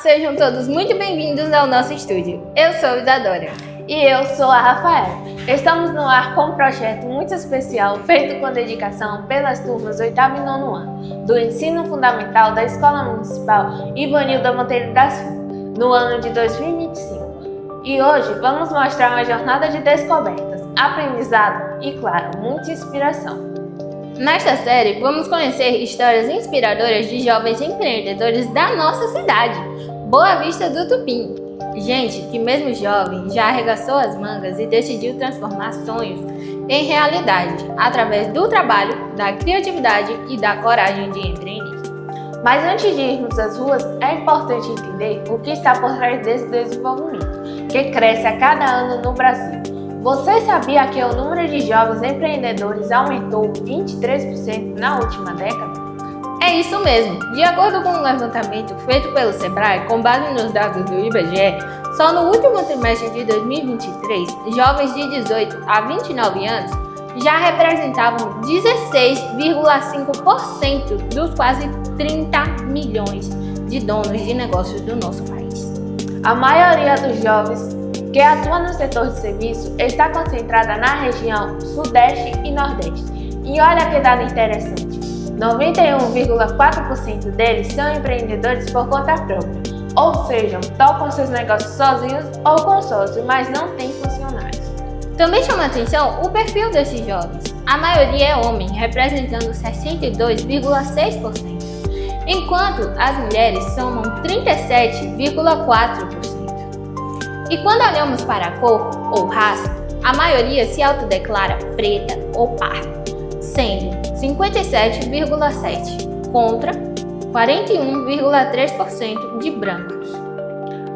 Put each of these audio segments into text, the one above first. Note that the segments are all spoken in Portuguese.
Sejam todos muito bem-vindos ao nosso estúdio. Eu sou Isadora. E eu sou a Rafaela. Estamos no ar com um projeto muito especial feito com dedicação pelas turmas 8º e 9º ano do Ensino Fundamental da Escola Municipal Ivanilda Monteiro da Silva, no ano de 2025. E hoje vamos mostrar uma jornada de descobertas, aprendizado e, claro, muita inspiração. Nesta série, vamos conhecer histórias inspiradoras de jovens empreendedores da nossa cidade, Boa Vista do Tupim. Gente que mesmo jovem já arregaçou as mangas e decidiu transformar sonhos em realidade através do trabalho, da criatividade e da coragem de empreender. Mas antes de irmos às ruas, é importante entender o que está por trás desse desenvolvimento, que cresce a cada ano no Brasil. Você sabia que o número de jovens empreendedores aumentou 23% na última década? É isso mesmo. De acordo com um levantamento feito pelo Sebrae, com base nos dados do IBGE, só no último trimestre de 2023, jovens de 18 a 29 anos já representavam 16,5% dos quase 30 milhões de donos de negócios do nosso país. A maioria dos jovens que atua no setor de serviço está concentrada na região Sudeste e Nordeste. E olha que dado interessante, 91,4% deles são empreendedores por conta própria, ou seja, tocam seus negócios sozinhos ou com sócio, mas não têm funcionários. Também chama atenção o perfil desses jovens. A maioria é homem, representando 62,6%, enquanto as mulheres somam 37,4%. E quando olhamos para a cor ou raça, a maioria se autodeclara preta ou parda, sendo 57,7% contra 41,3% de brancos.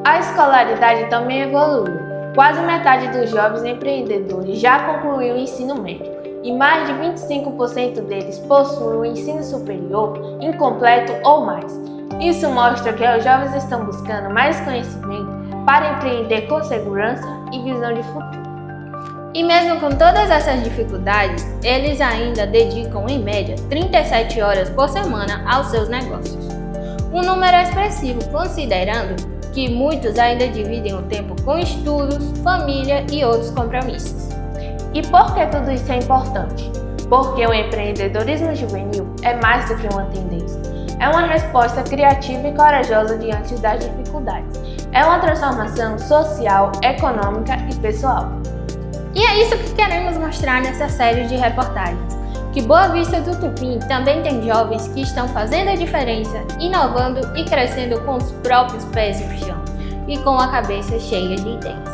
A escolaridade também evoluiu. Quase metade dos jovens empreendedores já concluiu o ensino médio e mais de 25% deles possuem o ensino superior incompleto ou mais. Isso mostra que os jovens estão buscando mais conhecimento para empreender com segurança e visão de futuro. E mesmo com todas essas dificuldades, eles ainda dedicam em média 37 horas por semana aos seus negócios. Um número expressivo considerando que muitos ainda dividem o tempo com estudos, família e outros compromissos. E por que tudo isso é importante? Porque o empreendedorismo juvenil é mais do que uma tendência. É uma resposta criativa e corajosa diante das dificuldades. É uma transformação social, econômica e pessoal. E é isso que queremos mostrar nessa série de reportagens, que Boa Vista do Tupim também tem jovens que estão fazendo a diferença, inovando e crescendo com os próprios pés no chão e com a cabeça cheia de ideias.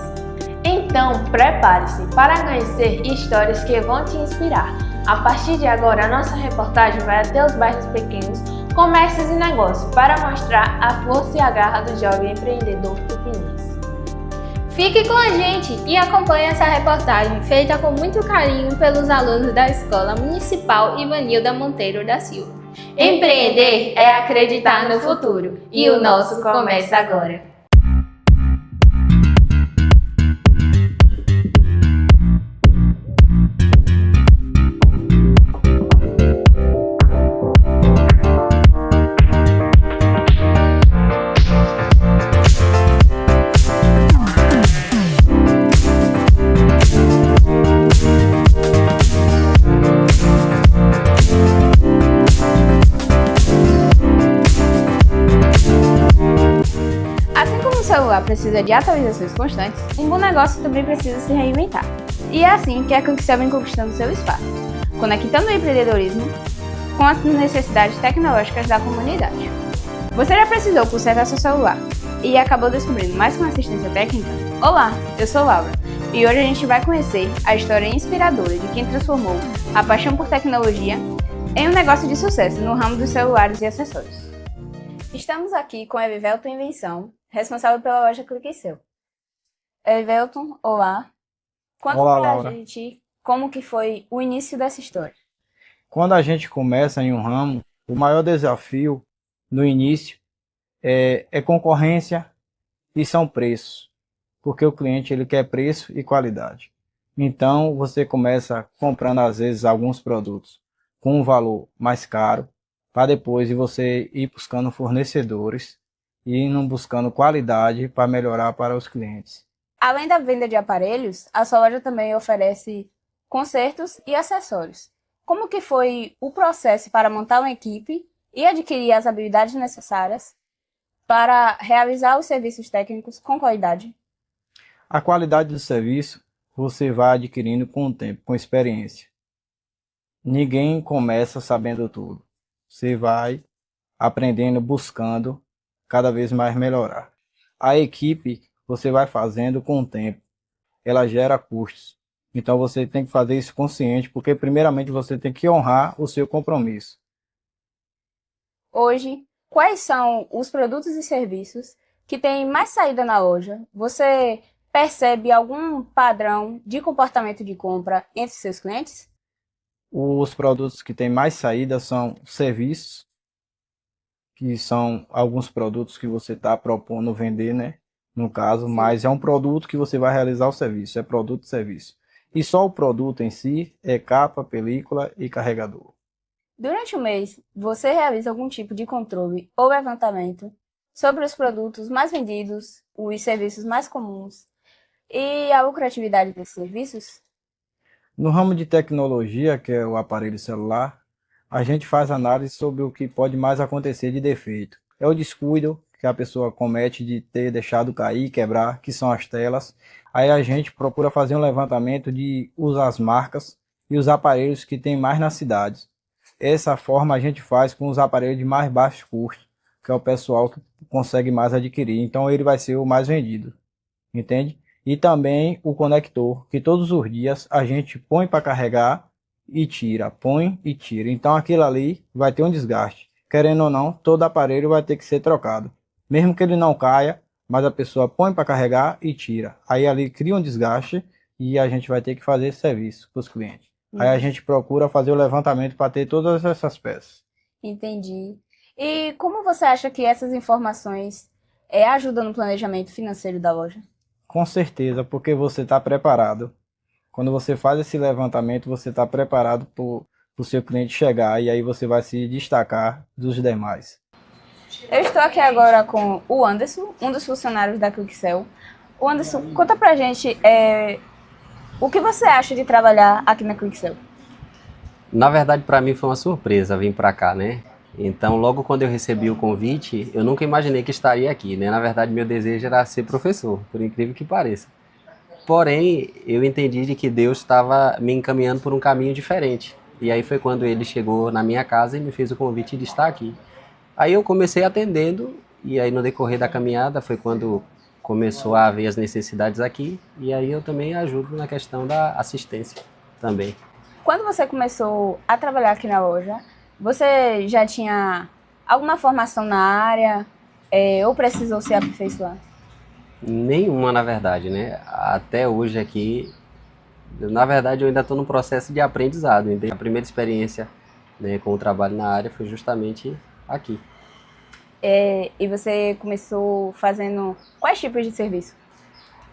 Então, prepare-se para conhecer histórias que vão te inspirar. A partir de agora, a nossa reportagem vai até os bairros pequenos, comércios e negócios para mostrar a força e a garra do jovem empreendedor tupinense. Fique com a gente e acompanhe essa reportagem feita com muito carinho pelos alunos da Escola Municipal Ivanilda Monteiro da Silva. Empreender é acreditar no futuro e o nosso começa agora. O celular precisa de atualizações constantes, um bom negócio também precisa se reinventar. E é assim que a Conquistel vem conquistando seu espaço, conectando o empreendedorismo com as necessidades tecnológicas da comunidade. Você já precisou consertar seu celular e acabou descobrindo mais uma assistência técnica? Olá, eu sou Laura e hoje a gente vai conhecer a história inspiradora de quem transformou a paixão por tecnologia em um negócio de sucesso no ramo dos celulares e acessórios. Estamos aqui com a Evelton Invenção, responsável pela loja Cliquecel. Evelton, olá. Conta Olá, pra Laura. gente como que foi o início dessa história. Quando a gente começa em um ramo, o maior desafio no início é concorrência e são preços, porque o cliente ele quer preço e qualidade. Então você começa comprando às vezes alguns produtos com um valor mais caro, para depois você ir buscando fornecedores e indo buscando qualidade para melhorar para os clientes. Além da venda de aparelhos, a sua loja também oferece consertos e acessórios. Como que foi o processo para montar uma equipe e adquirir as habilidades necessárias para realizar os serviços técnicos com qualidade? A qualidade do serviço você vai adquirindo com o tempo, com experiência. Ninguém começa sabendo tudo. Você vai aprendendo, buscando cada vez mais melhorar. A equipe você vai fazendo com o tempo. Ela gera custos. Então você tem que fazer isso consciente, porque primeiramente você tem que honrar o seu compromisso. Hoje, quais são os produtos e serviços que têm mais saída na loja? Você percebe algum padrão de comportamento de compra entre seus clientes? Os produtos que têm mais saída são serviços, que são alguns produtos que você está propondo vender, né? No caso, Sim. mas é um produto que você vai realizar o serviço, é produto e serviço. E só o produto em si é capa, película e carregador. Durante o mês, você realiza algum tipo de controle ou levantamento sobre os produtos mais vendidos, os serviços mais comuns e a lucratividade desses serviços? No ramo de tecnologia, que é o aparelho celular, a gente faz análise sobre o que pode mais acontecer de defeito. É o descuido que a pessoa comete de ter deixado cair, quebrar, que são as telas. Aí a gente procura fazer um levantamento de usar as marcas e os aparelhos que tem mais nas cidades. Essa forma a gente faz com os aparelhos de mais baixo custo, que é o pessoal que consegue mais adquirir. Então ele vai ser o mais vendido, entende? E também o conector, que todos os dias a gente põe para carregar e tira, põe e tira. Então aquilo ali vai ter um desgaste. Querendo ou não, todo aparelho vai ter que ser trocado. Mesmo que ele não caia, mas a pessoa põe para carregar e tira. Aí ali cria um desgaste e a gente vai ter que fazer esse serviço para os clientes. Aí a gente procura fazer o levantamento para ter todas essas peças. Entendi. E como você acha que essas informações ajudam no planejamento financeiro da loja? Com certeza, porque você está preparado. Quando você faz esse levantamento, você está preparado para o seu cliente chegar e aí você vai se destacar dos demais. Eu estou aqui agora com o Anderson, um dos funcionários da Quickcell. O Anderson, conta pra gente o que você acha de trabalhar aqui na Quickcell? Na verdade, para mim foi uma surpresa vir para cá, né? Então, logo quando eu recebi o convite, eu nunca imaginei que estaria aqui, né? Na verdade, meu desejo era ser professor, por incrível que pareça. Porém, eu entendi de que Deus estava me encaminhando por um caminho diferente. E aí foi quando ele chegou na minha casa e me fez o convite de estar aqui. Aí eu comecei atendendo, e aí no decorrer da caminhada foi quando começou a haver as necessidades aqui. E aí eu também ajudo na questão da assistência também. Quando você começou a trabalhar aqui na loja, você já tinha alguma formação na área ou precisou se aperfeiçoar? Nenhuma, na verdade, né? Até hoje aqui, na verdade, eu ainda estou no processo de aprendizado. A primeira experiência, né, com o trabalho na área foi justamente aqui. E você começou fazendo quais tipos de serviço?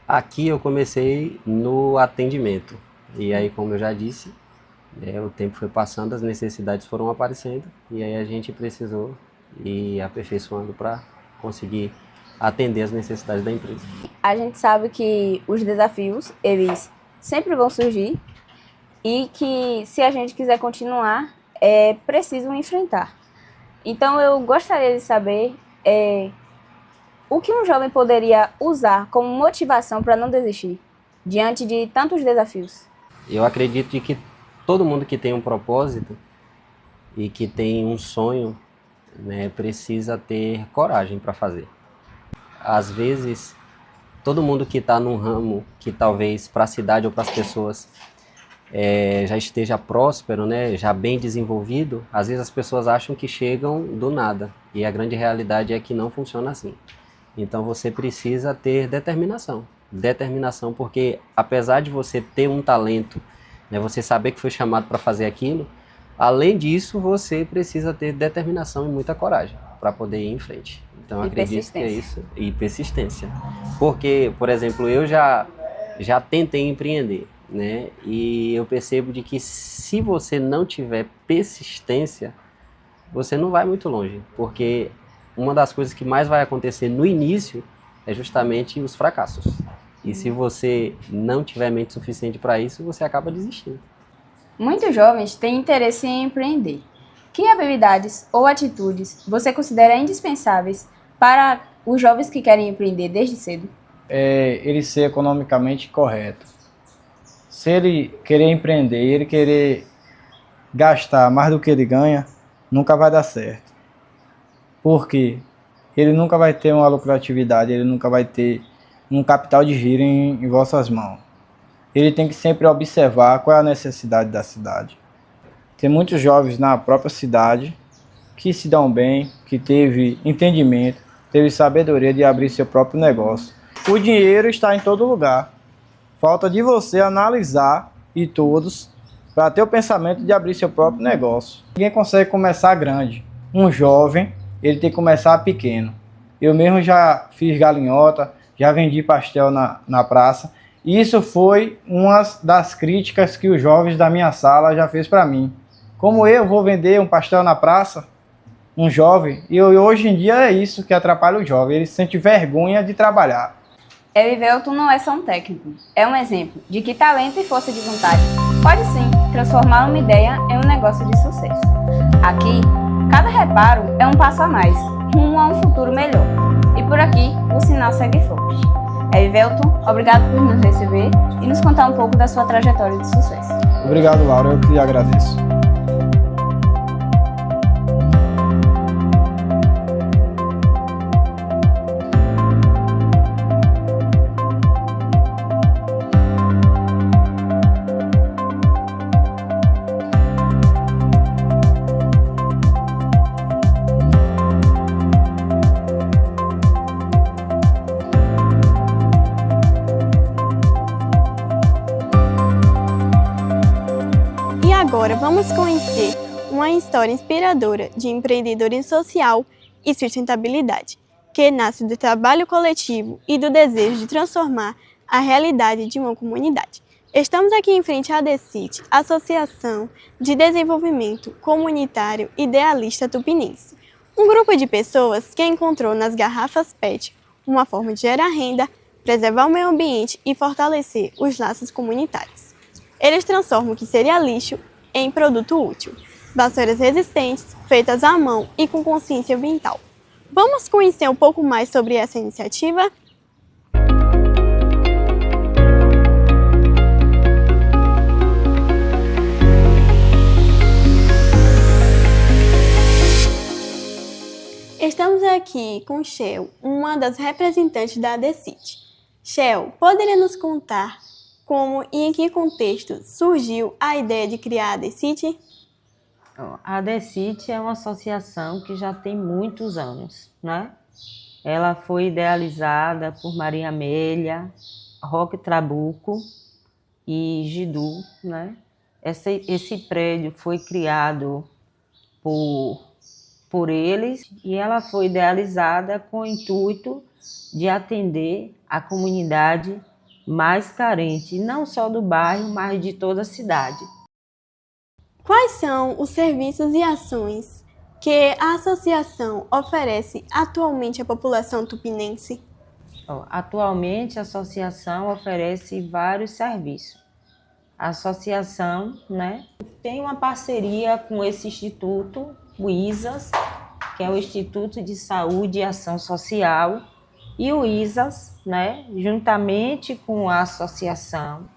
Aqui eu comecei no atendimento. E aí, como eu já disse, o tempo foi passando, as necessidades foram aparecendo. E aí a gente precisou ir aperfeiçoando para conseguir atender as necessidades da empresa. A gente sabe que os desafios, eles sempre vão surgir e que se a gente quiser continuar, é preciso enfrentar. Então eu gostaria de saber o que um jovem poderia usar como motivação para não desistir diante de tantos desafios. Eu acredito de que todo mundo que tem um propósito e que tem um sonho, né, precisa ter coragem para fazer. Às vezes, todo mundo que está num ramo que talvez para a cidade ou para as pessoas já esteja próspero, né, já bem desenvolvido, às vezes as pessoas acham que chegam do nada. E a grande realidade é que não funciona assim. Então você precisa ter determinação. Determinação, porque apesar de você ter um talento, né, você saber que foi chamado para fazer aquilo, além disso você precisa ter determinação e muita coragem para poder ir em frente. Então, acredito que é isso. E persistência. Porque, por exemplo, eu já tentei empreender, né? E eu percebo de que se você não tiver persistência, você não vai muito longe. Porque uma das coisas que mais vai acontecer no início é justamente os fracassos. E se você não tiver mente suficiente para isso, você acaba desistindo. Muitos jovens têm interesse em empreender. Que habilidades ou atitudes você considera indispensáveis para os jovens que querem empreender desde cedo? Ele ser economicamente correto. Se ele querer empreender, ele querer gastar mais do que ele ganha, nunca vai dar certo. Por quê? Ele nunca vai ter uma lucratividade, ele nunca vai ter um capital de giro em vossas mãos. Ele tem que sempre observar qual é a necessidade da cidade. Tem muitos jovens na própria cidade que se dão bem, que teve entendimento, teve sabedoria de abrir seu próprio negócio. O dinheiro está em todo lugar. Falta de você analisar e todos para ter o pensamento de abrir seu próprio negócio. Ninguém consegue começar grande. Um jovem, ele tem que começar pequeno. Eu mesmo já fiz galinhota, já vendi pastel na praça. E isso foi uma das críticas que os jovens da minha sala já fez para mim. Como eu vou vender um pastel na praça? Um jovem, e hoje em dia é isso que atrapalha o jovem, ele sente vergonha de trabalhar. Erivelton não é só um técnico, é um exemplo de que talento e força de vontade pode sim transformar uma ideia em um negócio de sucesso. Aqui, cada reparo é um passo a mais, rumo a um futuro melhor. E por aqui, o sinal segue forte. Erivelton, obrigado por nos receber e nos contar um pouco da sua trajetória de sucesso. Obrigado, Laura, eu que agradeço. Agora vamos conhecer uma história inspiradora de empreendedorismo social e sustentabilidade, que nasce do trabalho coletivo e do desejo de transformar a realidade de uma comunidade. Estamos aqui em frente à ADECIT, Associação de Desenvolvimento Comunitário Idealista Tupinense, um grupo de pessoas que encontrou nas garrafas PET uma forma de gerar renda, preservar o meio ambiente e fortalecer os laços comunitários. Eles transformam o que seria lixo em produto útil, vassouras resistentes, feitas à mão e com consciência ambiental. Vamos conhecer um pouco mais sobre essa iniciativa? Estamos aqui com Shell, uma das representantes da ADECIT. Shell, poderia nos contar como e em que contexto surgiu a ideia de criar a ADECIT? A ADECIT é uma associação que já tem muitos anos, né? Ela foi idealizada por Maria Amélia, Roque Trabuco e Gidu, né? Esse prédio foi criado por eles e ela foi idealizada com o intuito de atender a comunidade mais carente, não só do bairro, mas de toda a cidade. Quais são os serviços e ações que a associação oferece atualmente à população tupinense? Atualmente, a associação oferece vários serviços. A associação, né, tem uma parceria com esse instituto, o ISAS, que é o Instituto de Saúde e Ação Social, e o ISAS, né, juntamente com a associação,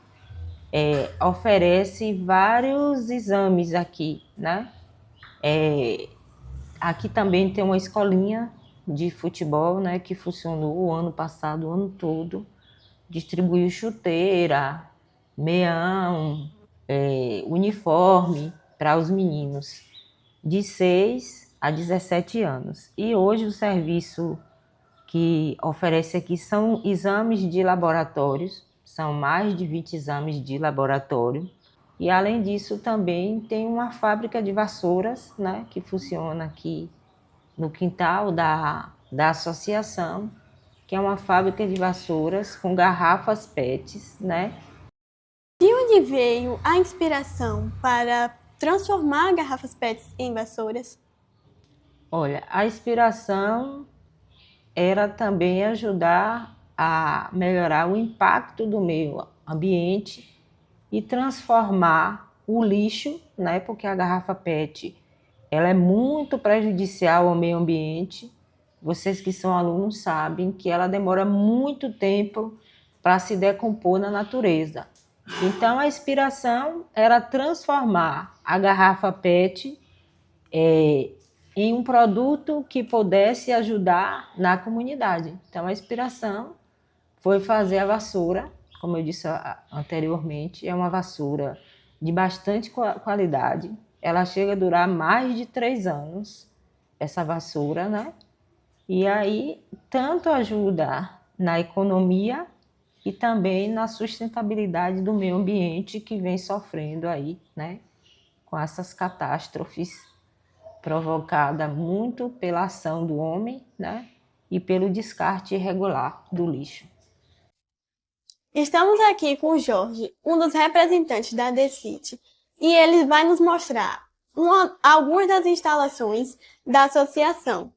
oferece vários exames aqui, né? Aqui também tem uma escolinha de futebol, né, que funcionou o ano passado, o ano todo, distribuiu chuteira, meião, uniforme para os meninos de 6 a 17 anos. E hoje o serviço que oferece aqui são exames de laboratórios, são mais de 20 exames de laboratório. E além disso também tem uma fábrica de vassouras, né, que funciona aqui no quintal da associação, que é uma fábrica de vassouras com garrafas PETs, né? De onde veio a inspiração para transformar garrafas PETs em vassouras? Olha, a inspiração era também ajudar a melhorar o impacto do meio ambiente e transformar o lixo, né? Porque a garrafa PET ela é muito prejudicial ao meio ambiente. Vocês que são alunos sabem que ela demora muito tempo para se decompor na natureza. Então, a inspiração era transformar a garrafa PET em um produto que pudesse ajudar na comunidade. Então, a inspiração foi fazer a vassoura, como eu disse anteriormente, é uma vassoura de bastante qualidade. Ela chega a durar mais de 3 anos, essa vassoura, né? E aí, tanto ajuda na economia e também na sustentabilidade do meio ambiente que vem sofrendo aí, né? Com essas catástrofes provocadas muito pela ação do homem, né? E pelo descarte irregular do lixo. Estamos aqui com o Jorge, um dos representantes da DECIT, e ele vai nos mostrar algumas das instalações da associação.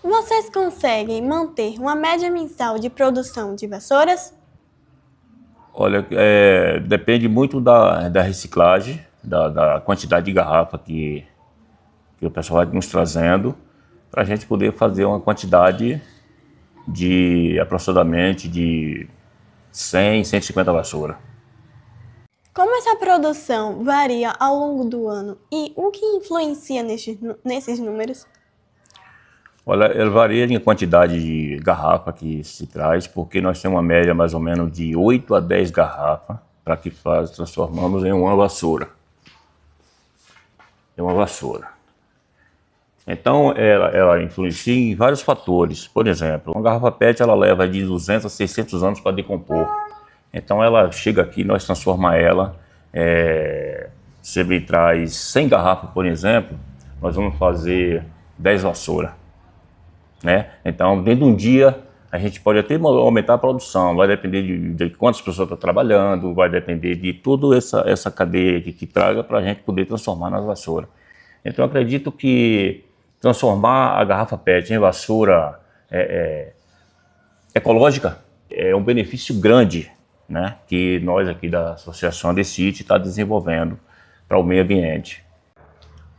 Vocês conseguem manter uma média mensal de produção de vassouras? Olha, depende muito da reciclagem, da quantidade de garrafa que o pessoal vai nos trazendo, para a gente poder fazer uma quantidade de aproximadamente de 100, 150 vassouras. Como essa produção varia ao longo do ano e o que influencia nesses números? Olha, ela varia em quantidade de garrafa que se traz, porque nós temos uma média mais ou menos de 8 a 10 garrafas para que transformamos em uma vassoura. É uma vassoura. Então, ela influencia em vários fatores. Por exemplo, uma garrafa PET ela leva de 200 a 600 anos para decompor. Então, ela chega aqui, nós transformamos ela. Se ele traz 100 garrafas, por exemplo, nós vamos fazer 10 vassouras. Né? Então, dentro de um dia, a gente pode até aumentar a produção, vai depender de quantas pessoas estão trabalhando, vai depender de toda essa cadeia que traga para a gente poder transformar nas vassouras. Então, eu acredito que transformar a garrafa PET em vassoura ecológica é um benefício grande, né? Que nós aqui da Associação DECIT está desenvolvendo para o meio ambiente.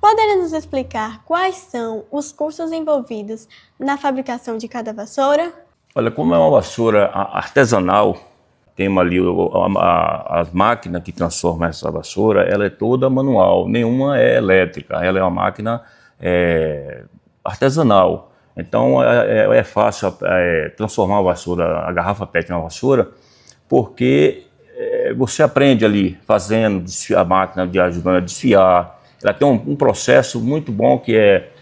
Poderia nos explicar quais são os custos envolvidos na fabricação de cada vassoura? Olha, como é uma vassoura artesanal, tem ali as máquinas que transformam essa vassoura, ela é toda manual, nenhuma é elétrica, ela é uma máquina artesanal. Então é fácil transformar a garrafa PET em uma vassoura, porque você aprende ali fazendo, a máquina ajudando a desfiar. Ela tem um processo muito bom que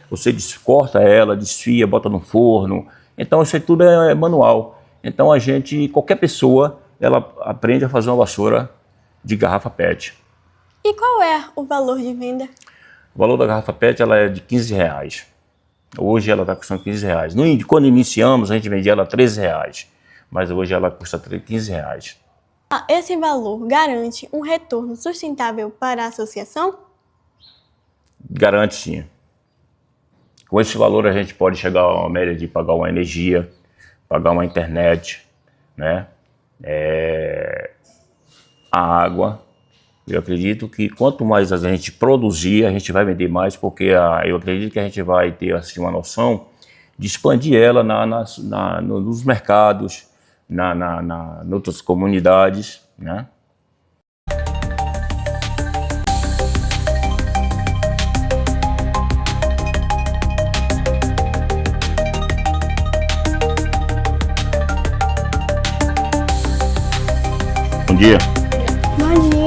você corta ela, desfia, bota no forno. Então isso aí tudo é manual. Então qualquer pessoa, ela aprende a fazer uma vassoura de garrafa PET. E qual é o valor de venda? O valor da garrafa PET ela é de R$15. Hoje ela está custando R$15. Quando iniciamos a gente vendia ela R$13, mas hoje ela custa R$15. Esse valor garante um retorno sustentável para a associação? Garante sim. Com esse valor a gente pode chegar a uma média de pagar uma energia, pagar uma internet, né? A água. Eu acredito que quanto mais a gente produzir, a gente vai vender mais, porque eu acredito que a gente vai ter assim, uma noção de expandir ela nos mercados, em outras comunidades, né? Bom dia. Bom dia.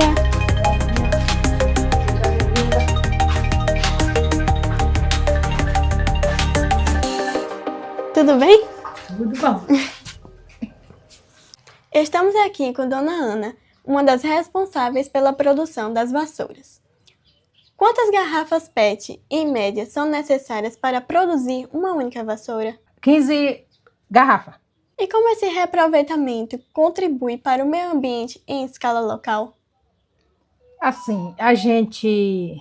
Tudo bem? Tudo bom. Estamos aqui com Dona Ana, uma das responsáveis pela produção das vassouras. Quantas garrafas PET, em média, são necessárias para produzir uma única vassoura? 15 garrafas. E como esse reaproveitamento contribui para o meio ambiente em escala local? Assim, a gente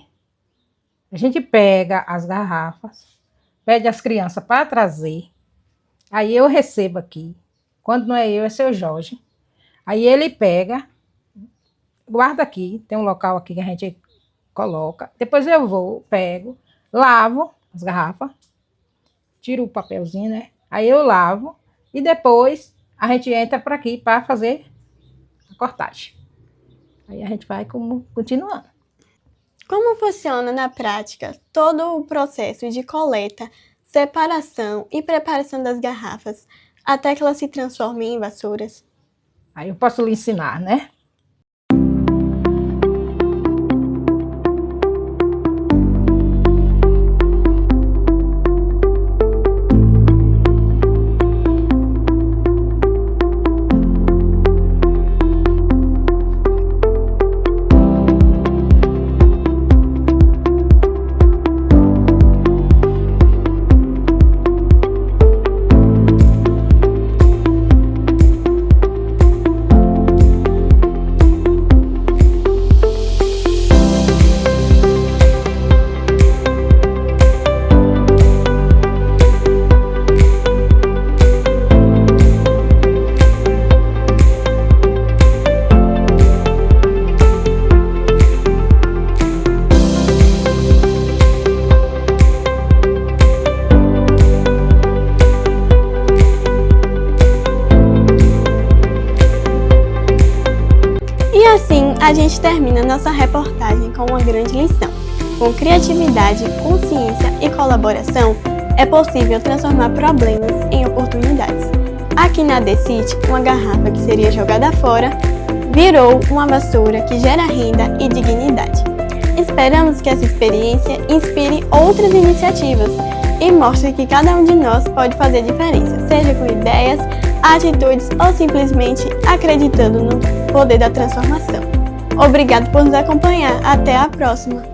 pega as garrafas, pede às crianças para trazer, aí eu recebo aqui. Quando não é eu, é seu Jorge. Aí ele pega, guarda aqui, tem um local aqui que a gente coloca. Depois eu vou, pego, lavo as garrafas, tiro o papelzinho, né? Aí eu lavo e depois a gente entra para aqui para fazer a cortagem. Aí a gente vai continuando. Como funciona na prática todo o processo de coleta, separação e preparação das garrafas até que elas se transformem em vassouras? Aí eu posso lhe ensinar, né? E assim a gente termina nossa reportagem com uma grande lição. Com criatividade, consciência e colaboração, é possível transformar problemas em oportunidades. Aqui na Decite, uma garrafa que seria jogada fora virou uma vassoura que gera renda e dignidade. Esperamos que essa experiência inspire outras iniciativas e mostre que cada um de nós pode fazer diferença, seja com ideias, atitudes ou simplesmente acreditando no poder da transformação. Obrigado por nos acompanhar. Até a próxima!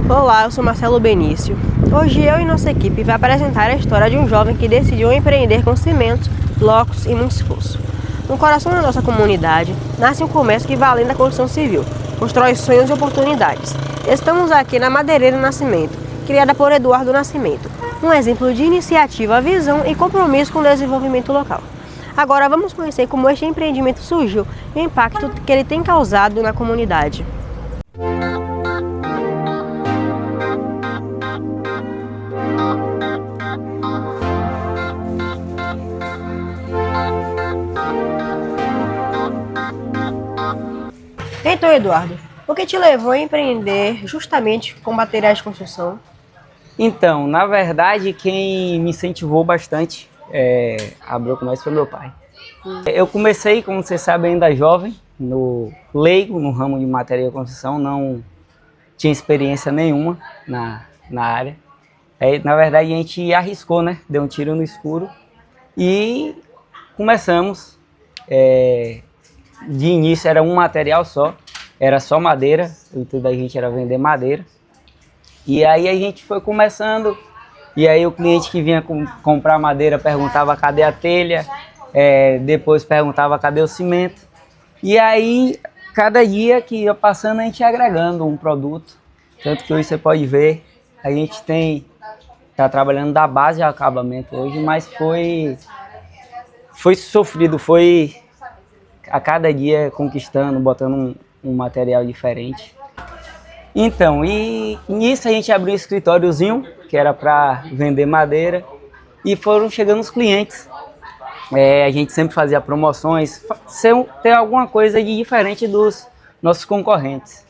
Olá, eu sou Marcelo Benício. Hoje eu e nossa equipe vai apresentar a história de um jovem que decidiu empreender com cimentos, blocos e muito esforço. No coração da nossa comunidade, nasce um comércio que vai além da construção civil, constrói sonhos e oportunidades. Estamos aqui na Madeireira Nascimento, criada por Eduardo Nascimento, um exemplo de iniciativa, visão e compromisso com o desenvolvimento local. Agora vamos conhecer como este empreendimento surgiu e o impacto que ele tem causado na comunidade. Então, Eduardo, o que te levou a empreender justamente com materiais de construção? Então, na verdade, quem me incentivou bastante a abrir o comércio foi meu pai. Eu comecei, como você sabe, ainda jovem, no leigo, no ramo de material de construção, não tinha experiência nenhuma na área. Na verdade, a gente arriscou, né? Deu um tiro no escuro e começamos. De início era um material só, era só madeira, o intuito da gente era vender madeira. E aí a gente foi começando, e aí o cliente que vinha comprar madeira perguntava cadê a telha, depois perguntava cadê o cimento. E aí, cada dia que ia passando, a gente ia agregando um produto. Tanto que hoje você pode ver, a gente tá trabalhando da base ao acabamento hoje, mas foi sofrido, foi a cada dia conquistando, botando um material diferente. Então, e nisso a gente abriu um escritóriozinho, que era para vender madeira, e foram chegando os clientes. A gente sempre fazia promoções, ter alguma coisa de diferente dos nossos concorrentes.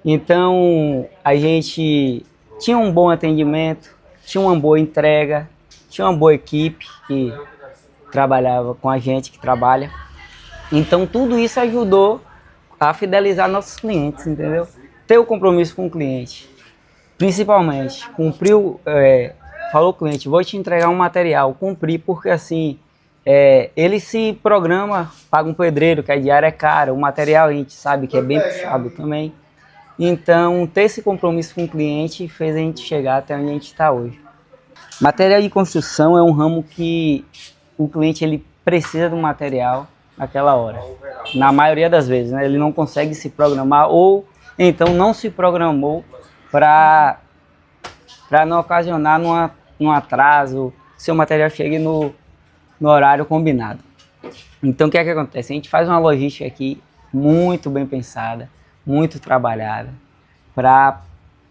Então, a gente tinha um bom atendimento, tinha uma boa entrega, tinha uma boa equipe que trabalhava com a gente, que trabalha. Então tudo isso ajudou a fidelizar nossos clientes, entendeu? Ter o compromisso com o cliente, principalmente, cumpriu, falou o cliente, vou te entregar um material, cumprir, porque assim, ele se programa, paga um pedreiro, que a diária é cara, o material a gente sabe que é bem puxado também. Então, ter esse compromisso com o cliente fez a gente chegar até onde a gente está hoje. Material de construção é um ramo que o cliente ele precisa do material naquela hora. Na maioria das vezes, né? Ele não consegue se programar ou então não se programou para não ocasionar num atraso, seu material chegue no horário combinado. Então, o que é que acontece? A gente faz uma logística aqui muito bem pensada, muito trabalhada, para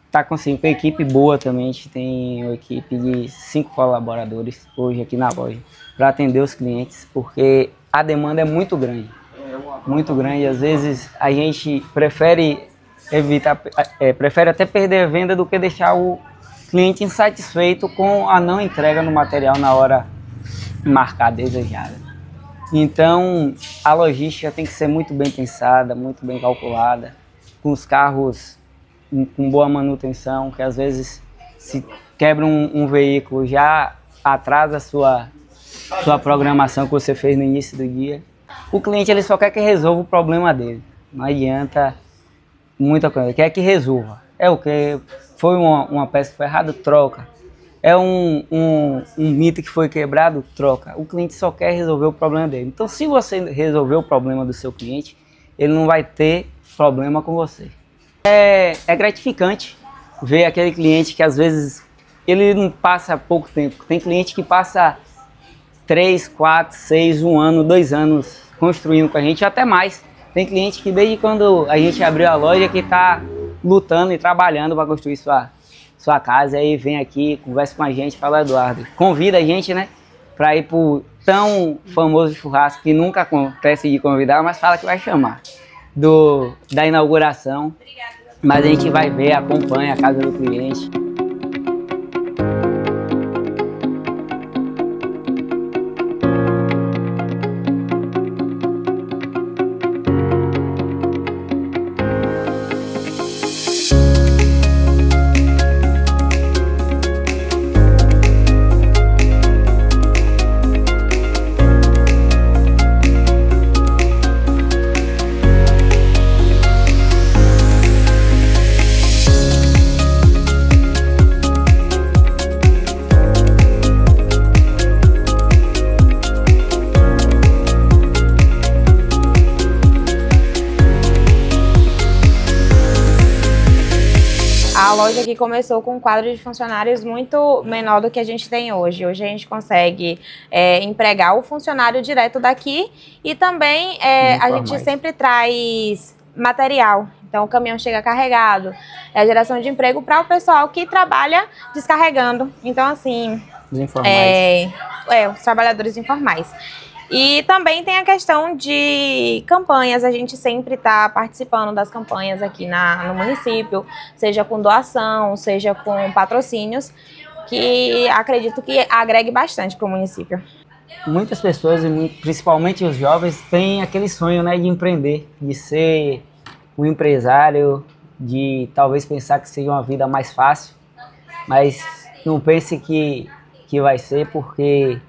estar conseguindo com a equipe boa também. A gente tem uma equipe de 5 colaboradores hoje aqui na loja, para atender os clientes, porque a demanda é muito grande. Muito grande, às vezes a gente prefere evitar, prefere até perder a venda do que deixar o cliente insatisfeito com a não entrega no material na hora marcada, desejada. Então, a logística tem que ser muito bem pensada, muito bem calculada, com os carros com boa manutenção, que às vezes se quebra um veículo, já atrasa a sua programação que você fez no início do dia. O cliente ele só quer que resolva o problema dele, não adianta muita coisa, quer que resolva. É o que foi uma peça que foi errada, troca. É um mito que foi quebrado, troca. O cliente só quer resolver o problema dele. Então, se você resolver o problema do seu cliente, ele não vai ter problema com você. É gratificante ver aquele cliente que às vezes ele não passa pouco tempo. Tem cliente que passa 3, 4, 6, 1 ano, 2 anos construindo com a gente, até mais. Tem cliente que desde quando a gente abriu a loja que está lutando e trabalhando para construir sua casa, aí vem aqui, conversa com a gente, fala, Eduardo, convida a gente, né, para ir pro tão famoso churrasco que nunca acontece de convidar, mas fala que vai chamar, da inauguração. Mas a gente vai ver, acompanha a casa do cliente. A loja aqui começou com um quadro de funcionários muito menor do que a gente tem hoje. Hoje a gente consegue empregar o funcionário direto daqui e também a gente sempre traz material. Então o caminhão chega carregado, é a geração de emprego para o pessoal que trabalha descarregando. Então assim, Os informais. Os trabalhadores informais. E também tem a questão de campanhas, a gente sempre está participando das campanhas aqui no município, seja com doação, seja com patrocínios, que acredito que agregue bastante para o município. Muitas pessoas, e principalmente os jovens, têm aquele sonho, né, de empreender, de ser um empresário, de talvez pensar que seja uma vida mais fácil, mas não pense que vai ser, porque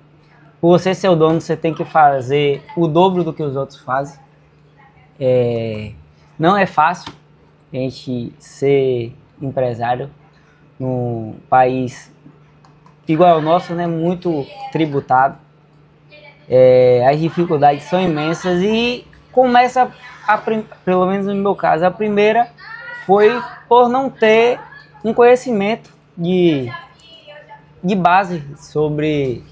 por você ser o dono, você tem que fazer o dobro do que os outros fazem. Não é fácil a gente ser empresário num país igual ao nosso, né, muito tributado. As dificuldades são imensas e começa, pelo menos no meu caso, a primeira foi por não ter um conhecimento de base sobre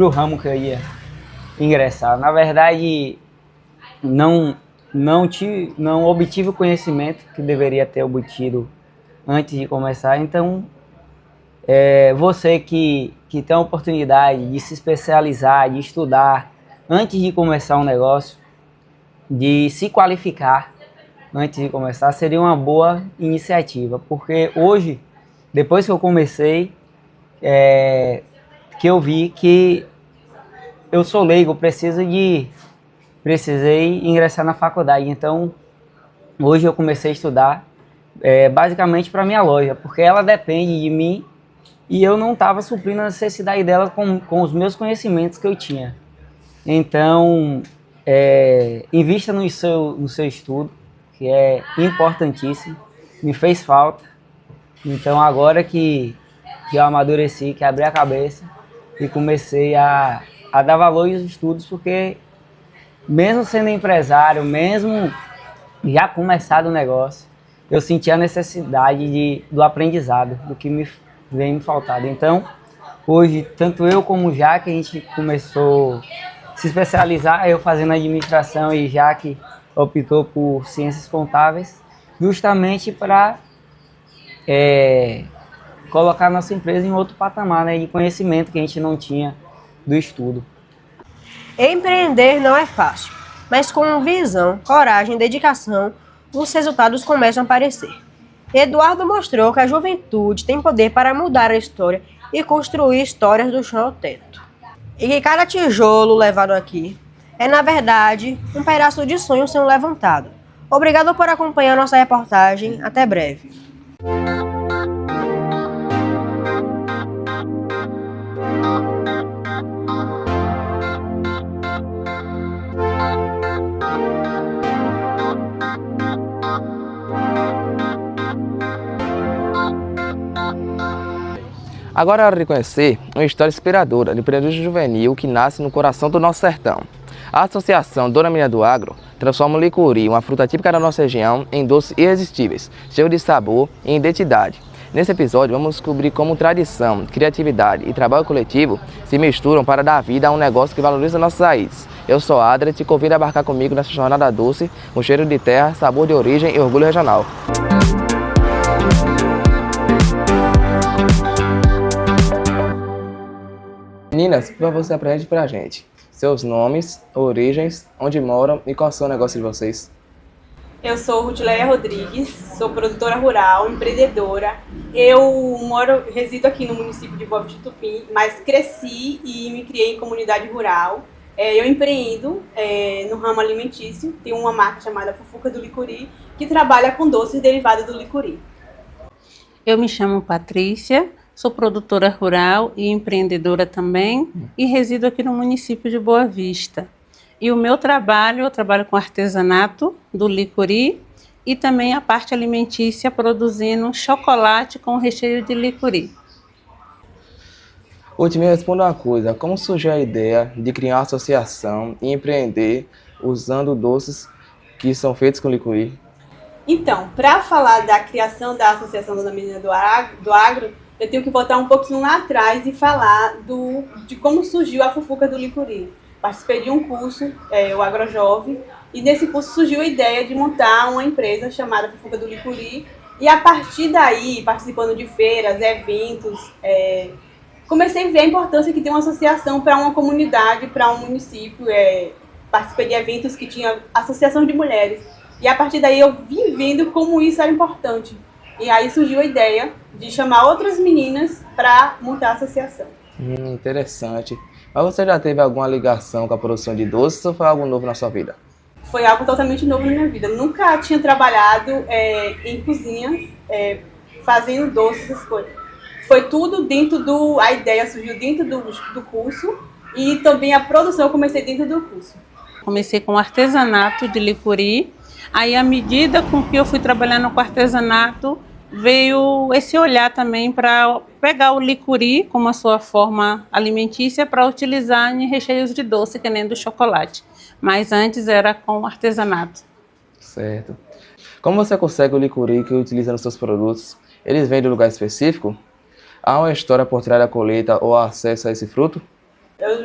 o ramo que eu ia ingressar. Na verdade, não obtive o conhecimento que deveria ter obtido antes de começar. Então, você que tem a oportunidade de se especializar, de estudar antes de começar um negócio, de se qualificar antes de começar, seria uma boa iniciativa. Porque hoje, depois que eu comecei, que eu vi que eu sou leigo, preciso de precisei ingressar na faculdade. Então, hoje eu comecei a estudar basicamente para minha loja, porque ela depende de mim e eu não estava suprindo a necessidade dela com os meus conhecimentos que eu tinha. Então, invista no seu estudo, que é importantíssimo, me fez falta. Então, agora que eu amadureci, que abri a cabeça e comecei a dar valor aos estudos, porque mesmo sendo empresário, mesmo já começado o negócio, eu senti a necessidade do aprendizado, do que vem me faltando. Então, hoje, tanto eu como o Jaque, a gente começou a se especializar, eu fazendo administração e Jaque optou por ciências contábeis, justamente para colocar a nossa empresa em outro patamar, né, de conhecimento que a gente não tinha do estudo. Empreender não é fácil, mas com visão, coragem e dedicação, os resultados começam a aparecer. Eduardo mostrou que a juventude tem poder para mudar a história e construir histórias do chão ao teto. E que cada tijolo levado aqui é, na verdade, um pedaço de sonho sendo levantado. Obrigado por acompanhar nossa reportagem. Até breve. Agora é hora de conhecer uma história inspiradora de empreendedorismo juvenil que nasce no coração do nosso sertão. A Associação Dona Menina do Agro transforma o licuri, uma fruta típica da nossa região, em doces irresistíveis, cheios de sabor e identidade. Nesse episódio vamos descobrir como tradição, criatividade e trabalho coletivo se misturam para dar vida a um negócio que valoriza nossas raízes. Eu sou Adri e te convido a embarcar comigo nessa jornada doce, com cheiro de terra, sabor de origem e orgulho regional. Meninas, por favor, você apresente pra gente seus nomes, origens, onde moram e qual é o seu negócio de vocês. Eu sou Rutileia Rodrigues, sou produtora rural, empreendedora. Eu resido aqui no município de Boa Vista Tupim, mas cresci e me criei em comunidade rural. Eu empreendo no ramo alimentício, tenho uma marca chamada Fufuca do Licuri, que trabalha com doces derivados do licuri. Eu me chamo Patrícia, sou produtora rural e empreendedora também e resido aqui no município de Boa Vista. E o meu trabalho, eu trabalho com artesanato do licuri e também a parte alimentícia produzindo chocolate com recheio de licuri. Hoje me responda uma coisa, como surgiu a ideia de criar uma associação e empreender usando doces que são feitos com licuri? Então, para falar da criação da Associação Dona Menina do Agro, eu tenho que voltar um pouquinho lá atrás e falar de como surgiu a Fufuca do Licuri. Participei de um curso, o AgroJovem, e nesse curso surgiu a ideia de montar uma empresa chamada Fufuca do Licuri, e a partir daí, participando de feiras, eventos, comecei a ver a importância que tem uma associação para uma comunidade, para um município. Participei de eventos que tinha associação de mulheres, e a partir daí eu vim vendo como isso era importante. E aí surgiu a ideia de chamar outras meninas para montar a associação. Interessante. Mas você já teve alguma ligação com a produção de doces ou foi algo novo na sua vida? Foi algo totalmente novo na minha vida. Nunca tinha trabalhado em cozinhas, fazendo doces, essas coisas. Foi tudo a ideia surgiu dentro do curso e também a produção eu comecei dentro do curso. Comecei com artesanato de licuri, aí à medida com que eu fui trabalhando com artesanato, veio esse olhar também para pegar o licuri como a sua forma alimentícia para utilizar em recheios de doce, que nem do chocolate. Mas antes era com artesanato. Certo. Como você consegue o licuri que utiliza nos seus produtos? Eles vêm de um lugar específico? Há uma história por trás da colheita ou acesso a esse fruto?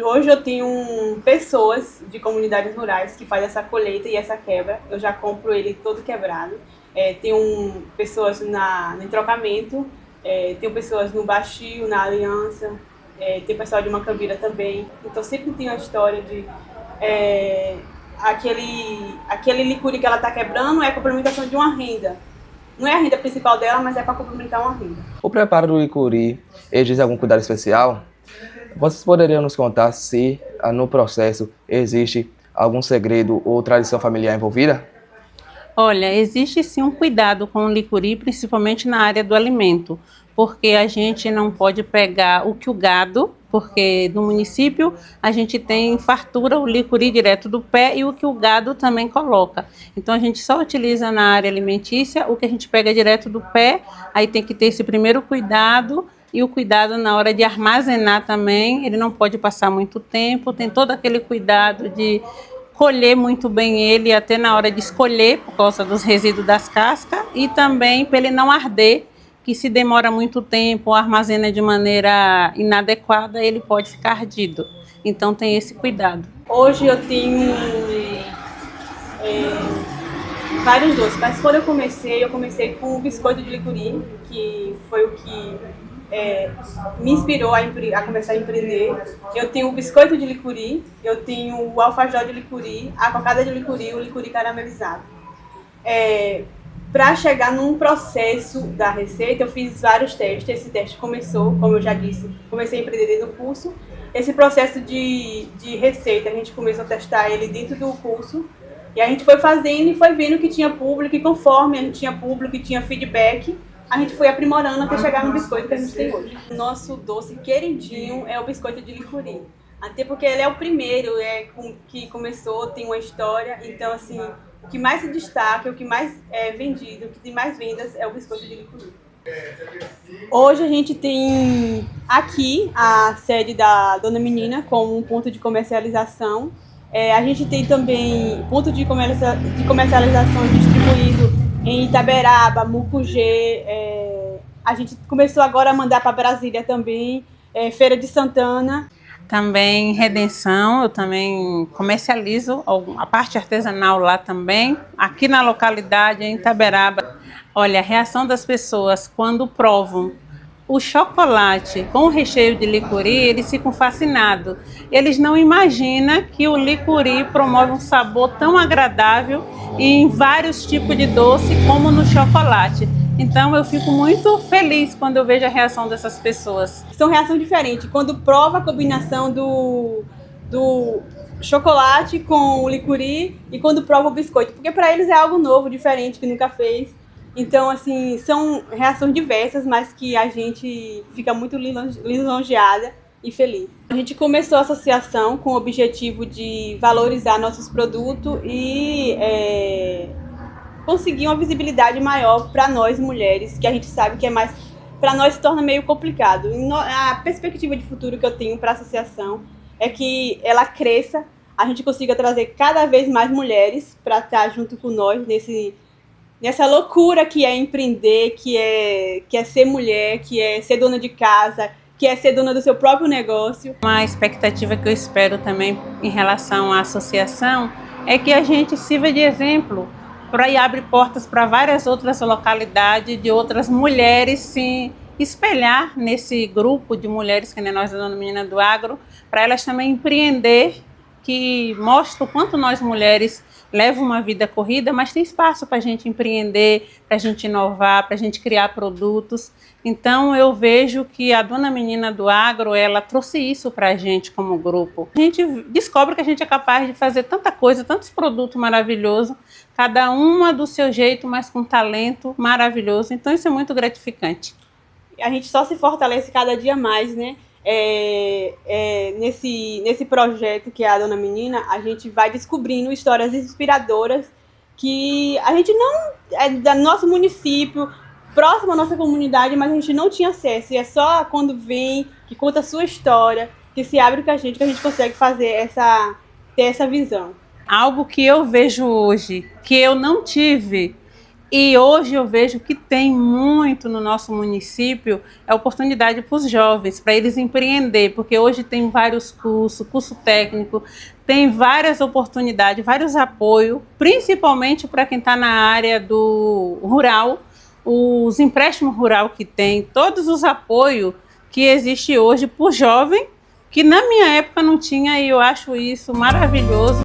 Hoje eu tenho pessoas de comunidades rurais que fazem essa colheita e essa quebra. Eu já compro ele todo quebrado. Tenho pessoas no entrocamento, tenho pessoas no Baixio, na Aliança, tem pessoal de Macambira também. Então sempre tem a história de aquele licuri que ela está quebrando é a complementação de uma renda. Não é a renda principal dela, mas é para complementar uma renda. O preparo do licuri exige algum cuidado especial? Vocês poderiam nos contar se no processo existe algum segredo ou tradição familiar envolvida? Olha, existe sim um cuidado com o licuri, principalmente na área do alimento, porque a gente não pode pegar o que o gado, porque no município a gente tem fartura o licuri direto do pé e o que o gado também coloca. Então a gente só utiliza na área alimentícia o que a gente pega direto do pé, aí tem que ter esse primeiro cuidado e o cuidado na hora de armazenar também, ele não pode passar muito tempo, tem todo aquele cuidado de colher muito bem ele até na hora de escolher por causa dos resíduos das cascas e também para ele não arder, que se demora muito tempo ou armazena de maneira inadequada, ele pode ficar ardido. Então tem esse cuidado. Hoje eu tenho vários doces, mas quando eu comecei com o biscoito de licuri, que foi o que me inspirou a começar a empreender. Eu tenho o biscoito de licuri, eu tenho o alfajor de licuri, a cocada de licuri, o licuri caramelizado. Para chegar num processo da receita, eu fiz vários testes. Esse teste começou, como eu já disse, comecei a empreender desde o curso. Esse processo de receita, a gente começou a testar ele dentro do curso. E a gente foi fazendo e foi vendo que tinha público, e conforme a gente tinha público e tinha feedback, a gente foi aprimorando até chegar no biscoito que a gente tem hoje. O nosso doce queridinho é o biscoito de licuri. Até porque ele é o primeiro que começou, tem uma história. Então, assim, o que mais se destaca, o que mais é vendido, o que tem mais vendas é o biscoito de licuri. Hoje a gente tem aqui a sede da Dona Menina como um ponto de comercialização. A gente tem também ponto de comercialização distribuído em Itaberaba, Mucugê, a gente começou agora a mandar para Brasília também, Feira de Santana. Também Redenção, eu também comercializo a parte artesanal lá também, aqui na localidade, em Itaberaba. Olha, a reação das pessoas quando provam o chocolate com o recheio de licuri, eles ficam fascinados. Eles não imaginam que o licuri promove um sabor tão agradável em vários tipos de doce, como no chocolate. Então eu fico muito feliz quando eu vejo a reação dessas pessoas. São reações diferentes. Quando prova a combinação do chocolate com o licuri e quando prova o biscoito. Porque para eles é algo novo, diferente, que nunca fez. Então, assim, são reações diversas, mas que a gente fica muito lisonjeada e feliz. A gente começou a associação com o objetivo de valorizar nossos produtos e conseguir uma visibilidade maior para nós mulheres, que a gente sabe que para nós se torna meio complicado. A perspectiva de futuro que eu tenho para a associação é que ela cresça, a gente consiga trazer cada vez mais mulheres para estar junto com nós nessa loucura que é empreender, que é ser mulher, que é ser dona de casa, que é ser dona do seu próprio negócio. Uma expectativa que eu espero também em relação à associação é que a gente sirva de exemplo para ir abrir portas para várias outras localidades, de outras mulheres se espelhar nesse grupo de mulheres que nem nós da Dona Menina do Agro, para elas também empreender, que mostra o quanto nós mulheres leva uma vida corrida, mas tem espaço para a gente empreender, para a gente inovar, para a gente criar produtos. Então eu vejo que a Dona Menina do Agro, ela trouxe isso para a gente como grupo. A gente descobre que a gente é capaz de fazer tanta coisa, tantos produtos maravilhosos, cada uma do seu jeito, mas com talento maravilhoso. Então isso é muito gratificante. A gente só se fortalece cada dia mais, né? Nesse projeto que é a Dona Menina, a gente vai descobrindo histórias inspiradoras que a gente não é do nosso município, próximo à nossa comunidade, mas a gente não tinha acesso. E é só quando vem, que conta a sua história, que se abre com a gente, que a gente consegue fazer ter essa visão. Algo que eu vejo hoje, que eu não tive, e hoje eu vejo que tem muito no nosso município, é a oportunidade para os jovens, para eles empreender, porque hoje tem vários curso técnico, tem várias oportunidades, vários apoios, principalmente para quem está na área do rural, os empréstimos rural que tem, todos os apoios que existem hoje para o jovem, que na minha época não tinha, e eu acho isso maravilhoso.